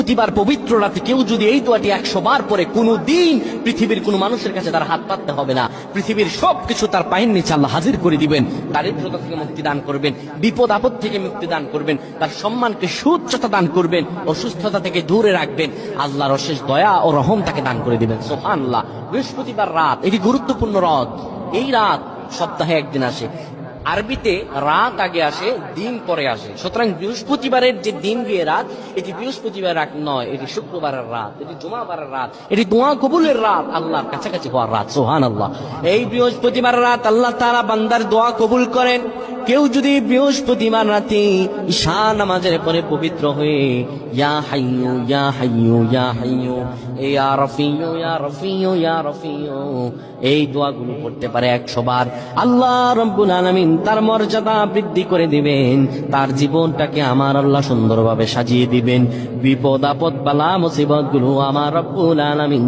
বৃহস্পতিবার পবিত্র রাতে কেউ যদি এই দোয়াটি 100 বার পরে, কোনদিন পৃথিবীর কোন মানুষের কাছে তার হাত পাততে হবে না। পৃথিবীর সবকিছু তার পায়ের নিচে আল্লাহ হাজির করে দিবেন। দারিদ্রতা থেকে মুক্তি দান করবেন, বিপদ আপদ থেকে মুক্তি দান করবেন, তার সম্মানকে সুউচ্চতা দান করবেন, অসুস্থতা থেকে দূরে রাখবেন। আল্লাহর অশেষ দয়া ও রহম তাকে দান করে দিবেন। সুবহানাল্লাহ। বৃহস্পতিবার রাত এটি গুরুত্বপূর্ণ রাত। এই রাত সপ্তাহে একদিন আসে। আরবিতে রাত আগে আসে, দিন পরে আসে। সুতরাং বৃহস্পতিবারের যে দিন গিয়ে রাত, এটি বৃহস্পতিবার রাত নয়, এটি শুক্রবারের রাত, এটি জুমাবারের রাত, এটি দোয়া কবুলের রাত, আল্লাহর কাছাকাছি হওয়ার রাত। সুবহানাল্লাহ। এই বৃহস্পতিবার রাত আল্লাহ তাআলা বান্দার দোয়া কবুল করেন। কেউ যদি বৃহস্পতিবার রাতে ঈশা নামাজের পরে পবিত্র হয়ে ইয়া হাইয়ু ইয়া হাইয়ু ইয়া হাইয়ু ইয়া রাফিয়ু ইয়া রাফিয়ু ইয়া রাফিয়ু এই দোয়াগুলো পড়তে পারে 100 বার, আল্লাহ রাব্বুল আলামিন তার মর্যাদা বৃদ্ধি করে দিবেন। তার জীবনটাকে আমার আল্লাহ সুন্দরভাবে সাজিয়ে দিবেন। বিপদ আপদ বালা মুসিবত গুলো আমার রব্বুল আলামিন